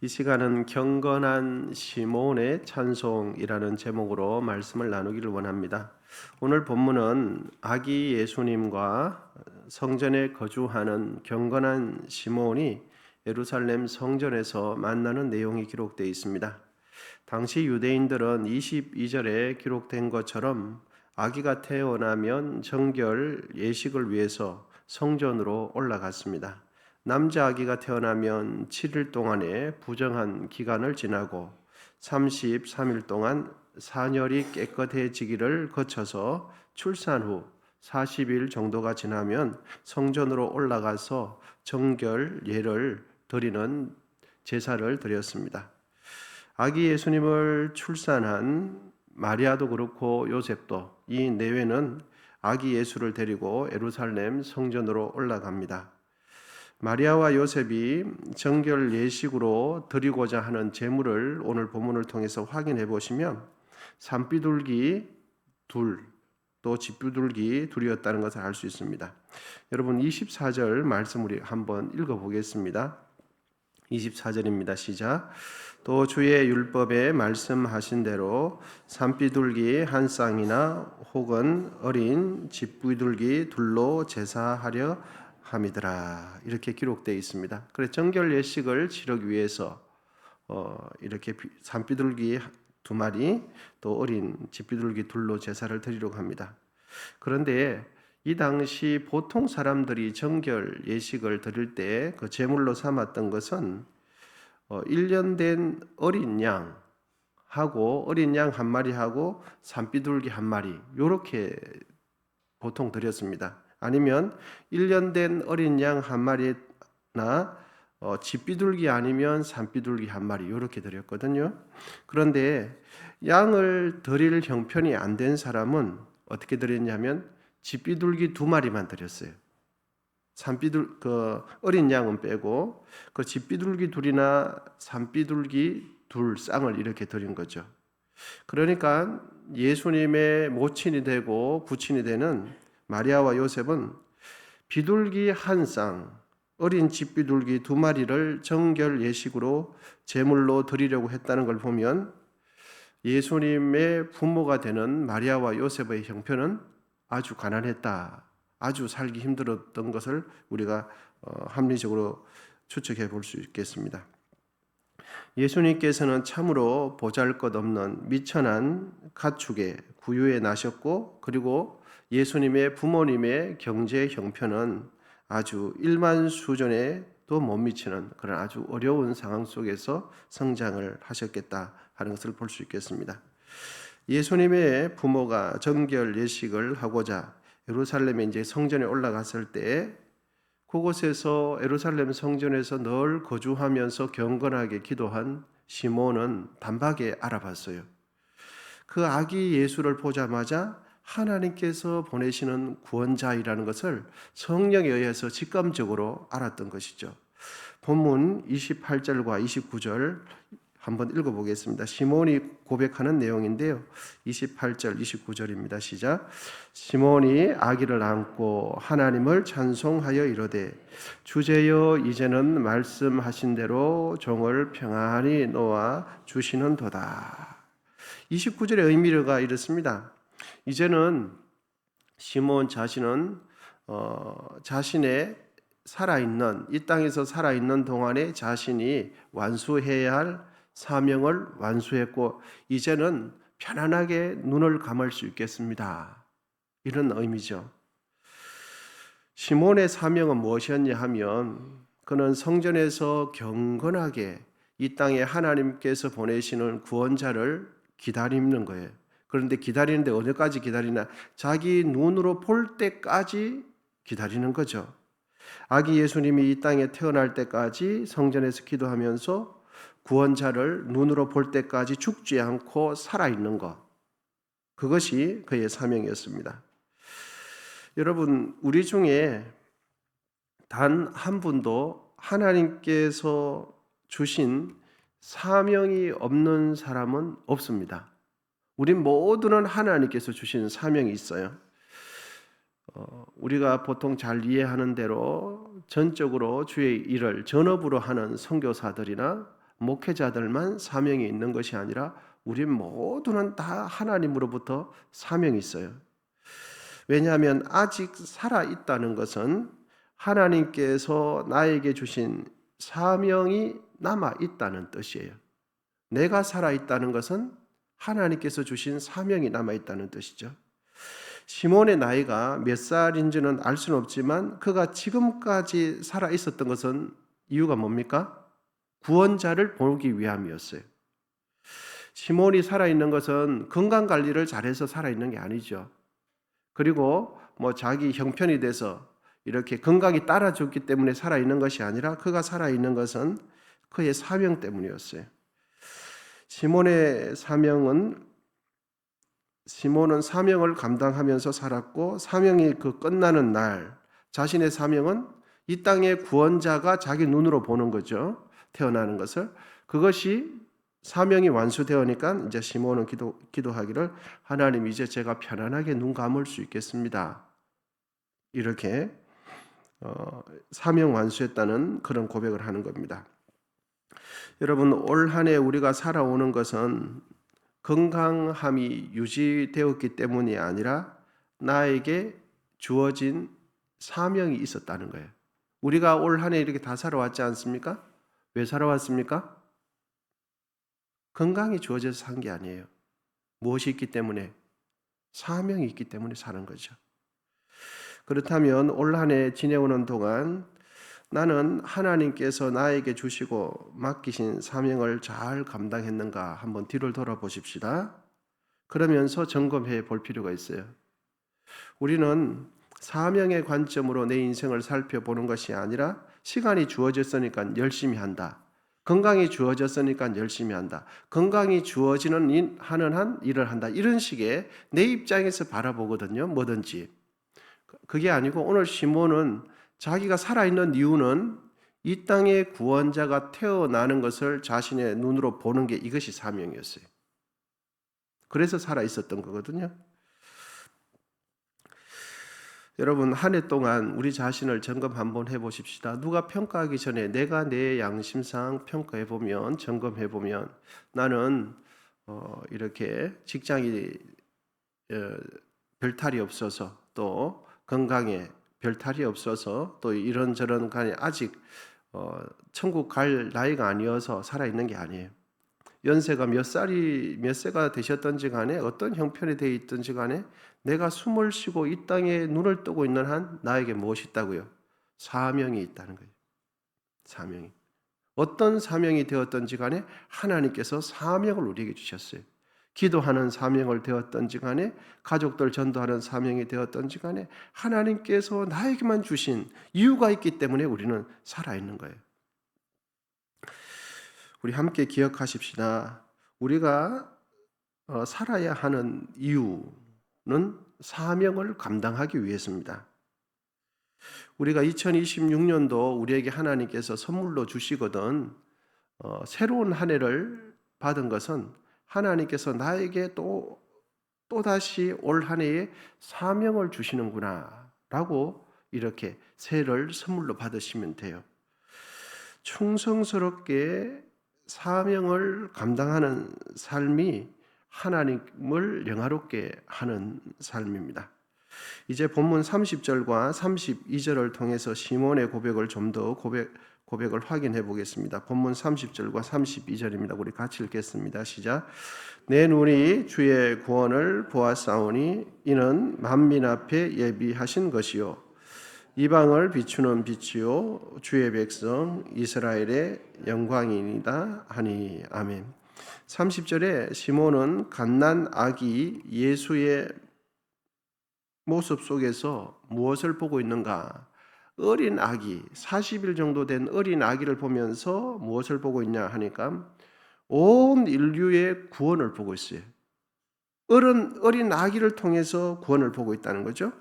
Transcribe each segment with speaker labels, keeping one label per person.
Speaker 1: 이 시간은 경건한 시몬의 찬송이라는 제목으로 말씀을 나누기를 원합니다. 오늘 본문은 아기 예수님과 성전에 거주하는 경건한 시몬이 예루살렘 성전에서 만나는 내용이 기록되어 있습니다. 당시 유대인들은 22절에 기록된 것처럼 아기가 태어나면 정결 예식을 위해서 성전으로 올라갔습니다. 남자 아기가 태어나면 7일 동안의 부정한 기간을 지나고 33일 동안 산혈이 깨끗해지기를 거쳐서 출산 후 40일 정도가 지나면 성전으로 올라가서 정결 예를 드리는 제사를 드렸습니다. 아기 예수님을 출산한 마리아도 그렇고 요셉도 이 내외는 아기 예수를 데리고 예루살렘 성전으로 올라갑니다. 마리아와 요셉이 정결 예식으로 드리고자 하는 제물을 오늘 본문을 통해서 확인해 보시면 산비둘기 둘, 또 집비둘기 둘이었다는 것을 알 수 있습니다. 여러분 24절 말씀 우리 한번 읽어보겠습니다. 24절입니다. 시작. 또 주의 율법에 말씀하신 대로 산비둘기 한 쌍이나 혹은 어린 집비둘기 둘로 제사하려 함이더라. 이렇게 기록되어 있습니다. 그래 정결 예식을 치르기 위해서 이렇게 산비둘기 두 마리 또 어린 집비둘기 둘로 제사를 드리려고 합니다. 그런데 이 당시 보통 사람들이 정결 예식을 드릴 때 그 제물로 삼았던 것은 1년 된 어린 양하고 어린 양 한 마리하고 산비둘기 한 마리 이렇게 보통 드렸습니다. 아니면 1년 된 어린 양 한 마리나 집비둘기 아니면 산비둘기 한 마리 이렇게 드렸거든요. 그런데 양을 드릴 형편이 안 된 사람은 어떻게 드렸냐면 집비둘기 두 마리만 드렸어요. 그 어린 양은 빼고 그 집비둘기 둘이나 산비둘기 둘 쌍을 이렇게 드린 거죠. 그러니까 예수님의 모친이 되고 부친이 되는 마리아와 요셉은 비둘기 한 쌍, 어린 집비둘기 두 마리를 정결 예식으로 제물로 드리려고 했다는 걸 보면 예수님의 부모가 되는 마리아와 요셉의 형편은 아주 가난했다, 아주 살기 힘들었던 것을 우리가 합리적으로 추측해 볼 수 있겠습니다. 예수님께서는 참으로 보잘것없는 미천한 가축의 구유에 나셨고, 그리고 예수님의 부모님의 경제 형편은 아주 일반 수준에도 못 미치는 그런 아주 어려운 상황 속에서 성장을 하셨겠다 하는 것을 볼 수 있겠습니다. 예수님의 부모가 정결 예식을 하고자 예루살렘에 이제 성전에 올라갔을 때 그곳에서 예루살렘 성전에서 늘 거주하면서 경건하게 기도한 시몬은 단박에 알아봤어요. 그 아기 예수를 보자마자 하나님께서 보내시는 구원자이라는 것을 성령에 의해서 직감적으로 알았던 것이죠. 본문 28절과 29절 한번 읽어보겠습니다. 시몬이 고백하는 내용인데요. 28절, 29절입니다. 시작. 시몬이 아기를 안고 하나님을 찬송하여 이르되 주제여 이제는 말씀하신 대로 종을 평안히 놓아 주시는도다. 29절의 의미가 이렇습니다. 이제는 시몬 자신은 자신의 살아있는 이 땅에서 살아있는 동안에 자신이 완수해야 할 사명을 완수했고 이제는 편안하게 눈을 감을 수 있겠습니다. 이런 의미죠. 시몬의 사명은 무엇이었냐 하면 그는 성전에서 경건하게 이 땅에 하나님께서 보내시는 구원자를 기다리는 거예요. 그런데 기다리는데 어디까지 기다리나? 자기 눈으로 볼 때까지 기다리는 거죠. 아기 예수님이 이 땅에 태어날 때까지 성전에서 기도하면서 구원자를 눈으로 볼 때까지 죽지 않고 살아있는 것, 그것이 그의 사명이었습니다. 여러분, 우리 중에 단 한 분도 하나님께서 주신 사명이 없는 사람은 없습니다. 우린 모두는 하나님께서 주신 사명이 있어요. 우리가 보통 잘 이해하는 대로 전적으로 주의 일을 전업으로 하는 선교사들이나 목회자들만 사명이 있는 것이 아니라 우리 모두는 다 하나님으로부터 사명이 있어요. 왜냐하면 아직 살아있다는 것은 하나님께서 나에게 주신 사명이 남아있다는 뜻이에요. 내가 살아있다는 것은 하나님께서 주신 사명이 남아있다는 뜻이죠. 시몬의 나이가 몇 살인지는 알 수는 없지만 그가 지금까지 살아있었던 것은 이유가 뭡니까? 구원자를 보기 위함이었어요. 시몬이 살아있는 것은 건강관리를 잘해서 살아있는 게 아니죠. 그리고 자기 형편이 돼서 이렇게 건강이 따라줬기 때문에 살아있는 것이 아니라 그가 살아있는 것은 그의 사명 때문이었어요. 시몬은 사명을 감당하면서 살았고 사명이 끝나는 날 자신의 사명은 이 땅의 구원자가 자기 눈으로 보는 거죠. 태어나는 것을. 그것이 사명이 완수되어니까 이제 시몬은 기도하기를 하나님 이제 제가 편안하게 눈 감을 수 있겠습니다. 이렇게 사명 완수했다는 그런 고백을 하는 겁니다. 여러분 올 한 해 우리가 살아오는 것은 건강함이 유지되었기 때문이 아니라 나에게 주어진 사명이 있었다는 거예요. 우리가 올 한 해 이렇게 다 살아왔지 않습니까? 왜 살아왔습니까? 건강이 주어져서 산 게 아니에요. 무엇이 있기 때문에? 사명이 있기 때문에 사는 거죠. 그렇다면 올 한 해 지내오는 동안 나는 하나님께서 나에게 주시고 맡기신 사명을 잘 감당했는가 한번 뒤를 돌아보십시다. 그러면서 점검해 볼 필요가 있어요. 우리는 사명의 관점으로 내 인생을 살펴보는 것이 아니라 시간이 주어졌으니까 열심히 한다. 건강이 주어졌으니까 열심히 한다. 건강이 주어지는 하는 한 일을 한다. 이런 식의 내 입장에서 바라보거든요. 뭐든지. 그게 아니고 오늘 시몬은 자기가 살아있는 이유는 이 땅의 구원자가 태어나는 것을 자신의 눈으로 보는 게 이것이 사명이었어요. 그래서 살아있었던 거거든요. 여러분 한 해 동안 우리 자신을 점검 한번 해보십시다. 누가 평가하기 전에 내가 내 양심상 평가해보면 점검해보면 나는 이렇게 직장이 별탈이 없어서 또 건강에 별탈이 없어서 또 이런저런 간에 아직 천국 갈 나이가 아니어서 살아있는 게 아니에요. 연세가 몇 세가 되셨던지 간에 어떤 형편이 되어 있든지 간에 내가 숨을 쉬고 이 땅에 눈을 뜨고 있는 한 나에게 무엇이 있다고요? 사명이 있다는 거예요. 사명이. 어떤 사명이 되었던지 간에 하나님께서 사명을 우리에게 주셨어요. 기도하는 사명을 되었던지 간에 가족들 전도하는 사명이 되었던지 간에 하나님께서 나에게만 주신 이유가 있기 때문에 우리는 살아있는 거예요. 우리 함께 기억하십시다. 우리가 살아야 하는 이유는 사명을 감당하기 위해서입니다. 우리가 2026년도 우리에게 하나님께서 선물로 주시거든 새로운 한 해를 받은 것은 하나님께서 나에게 또다시 올 한 해에 사명을 주시는구나 라고 이렇게 새해를 선물로 받으시면 돼요. 충성스럽게 사명을 감당하는 삶이 하나님을 영화롭게 하는 삶입니다. 이제 본문 30절과 32절을 통해서 시몬의 고백을 좀 더 고백을 확인해 보겠습니다. 본문 30절과 32절입니다. 우리 같이 읽겠습니다. 시작. 내 눈이 주의 구원을 보았사오니 이는 만민 앞에 예비하신 것이요 이방을 비추는 빛이요 주의 백성 이스라엘의 영광이니이다 하니 아멘. 30절에 시몬은 갓난 아기 예수의 모습 속에서 무엇을 보고 있는가? 어린 아기, 40일 정도 된 어린 아기를 보면서 무엇을 보고 있냐 하니까 온 인류의 구원을 보고 있어요. 어린 아기를 통해서 구원을 보고 있다는 거죠.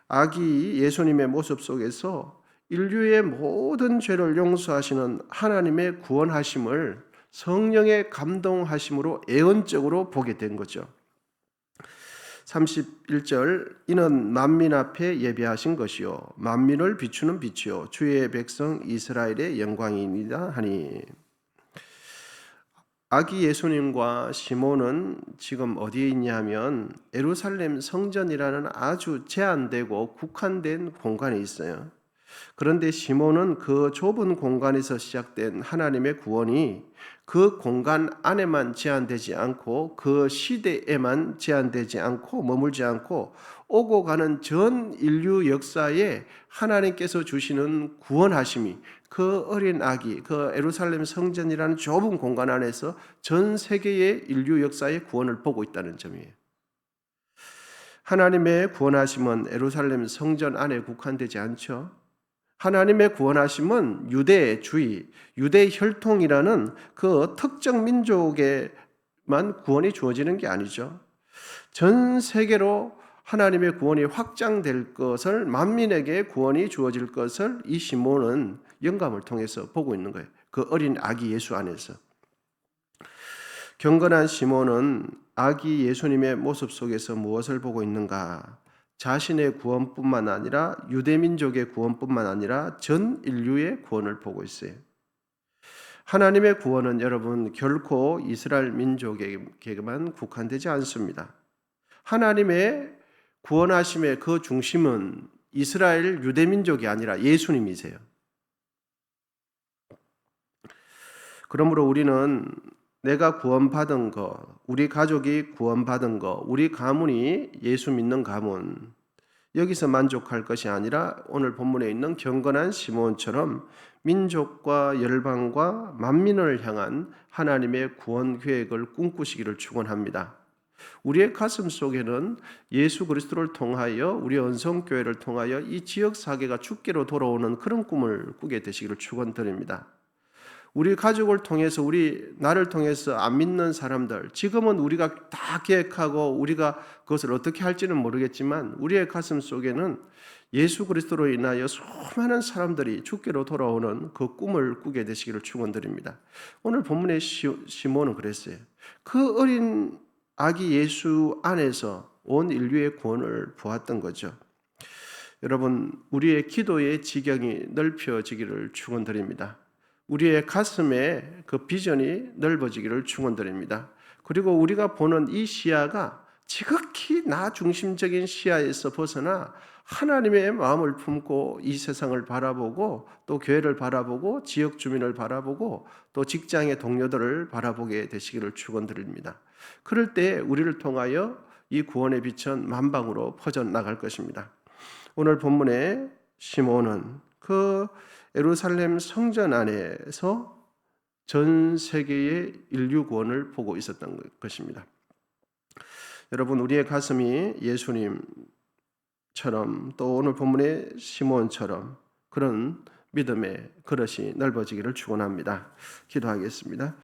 Speaker 1: 아기 예수님의 모습 속에서 인류의 모든 죄를 용서하시는 하나님의 구원하심을 성령의 감동하심으로 예언적으로 보게 된 거죠. 31절 이는 만민 앞에 예비하신 것이요 만민을 비추는 빛이요 주의 백성 이스라엘의 영광이니이다 하니 아기 예수님과 시몬은 지금 어디에 있냐 하면 예루살렘 성전이라는 아주 제한되고 국한된 공간에 있어요. 그런데 시몬은 그 좁은 공간에서 시작된 하나님의 구원이 그 공간 안에만 제한되지 않고 그 시대에만 제한되지 않고 머물지 않고 오고 가는 전 인류 역사에 하나님께서 주시는 구원하심이 그 어린 아기, 그 예루살렘 성전이라는 좁은 공간 안에서 전 세계의 인류 역사의 구원을 보고 있다는 점이에요. 하나님의 구원하심은 예루살렘 성전 안에 국한되지 않죠. 하나님의 구원하심은 유대주의, 유대 혈통이라는 그 특정 민족에만 구원이 주어지는 게 아니죠. 전 세계로 하나님의 구원이 확장될 것을, 만민에게 구원이 주어질 것을 이 시몬은 영감을 통해서 보고 있는 거예요. 그 어린 아기 예수 안에서. 경건한 시몬은 아기 예수님의 모습 속에서 무엇을 보고 있는가? 자신의 구원뿐만 아니라 유대민족의 구원뿐만 아니라 전 인류의 구원을 보고 있어요. 하나님의 구원은 여러분 결코 이스라엘 민족에게만 국한되지 않습니다. 하나님의 구원하심의 그 중심은 이스라엘 유대민족이 아니라 예수님이세요. 그러므로 우리는 내가 구원받은 것, 우리 가족이 구원받은 것, 우리 가문이 예수 믿는 가문, 여기서 만족할 것이 아니라 오늘 본문에 있는 경건한 시몬처럼 민족과 열방과 만민을 향한 하나님의 구원 계획을 꿈꾸시기를 축원합니다. 우리의 가슴 속에는 예수 그리스도를 통하여 우리 언성교회를 통하여 이 지역 사회가 주께로 돌아오는 그런 꿈을 꾸게 되시기를 축원드립니다. 우리 가족을 통해서 나를 통해서 안 믿는 사람들, 지금은 우리가 다 계획하고 우리가 그것을 어떻게 할지는 모르겠지만 우리의 가슴 속에는 예수 그리스도로 인하여 수많은 사람들이 주께로 돌아오는 그 꿈을 꾸게 되시기를 축원드립니다. 오늘 본문의 시몬은 그랬어요. 그 어린 아기 예수 안에서 온 인류의 구원을 보았던 거죠. 여러분, 우리의 기도의 지경이 넓혀지기를 축원드립니다. 우리의 가슴에 그 비전이 넓어지기를 축원드립니다. 그리고 우리가 보는 이 시야가 지극히 나 중심적인 시야에서 벗어나 하나님의 마음을 품고 이 세상을 바라보고 또 교회를 바라보고 지역 주민을 바라보고 또 직장의 동료들을 바라보게 되시기를 축원드립니다. 그럴 때 우리를 통하여 이 구원의 빛은 만방으로 퍼져나갈 것입니다. 오늘 본문의 시몬은 그 예루살렘 성전 안에서 전 세계의 인류 구원을 보고 있었던 것입니다. 여러분, 우리의 가슴이 예수님처럼 또 오늘 본문의 시몬처럼 그런 믿음의 그릇이 넓어지기를 축원합니다. 기도하겠습니다.